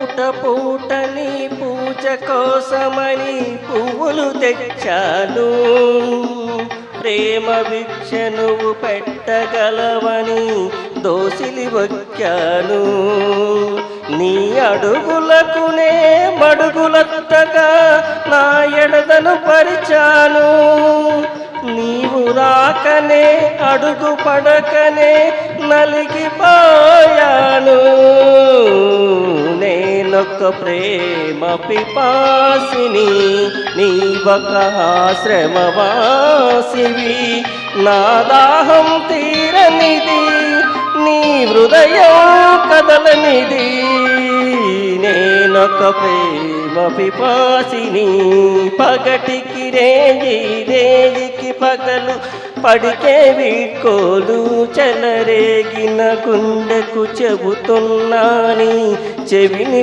పూట పూటని పూజ కోసమని పువ్వులు తెచ్చాను, ప్రేమ భిక్ష నువ్వు పెట్టగలవని దోసిలి వచ్చాను. నీ అడుగులకునే మడుగులత్తగా నా ఎడదను పరిచాను. నీవు రాకనే అడుగు పడకనే నలిగిపోయాను. నేనొక ప్రేమ పిపాసిని, నీవొక ఆశ్రమవాసివి. నా దాహం తీరనిది, నీ హృదయం కదలనిది. నేనొక ప్రేమ పిపాసిని, పగటికి రేయి రేయికి పగలు పడికే వీడ్కోలు. చెలరేగిన గుండెకు చెబుతున్నాని చెవిని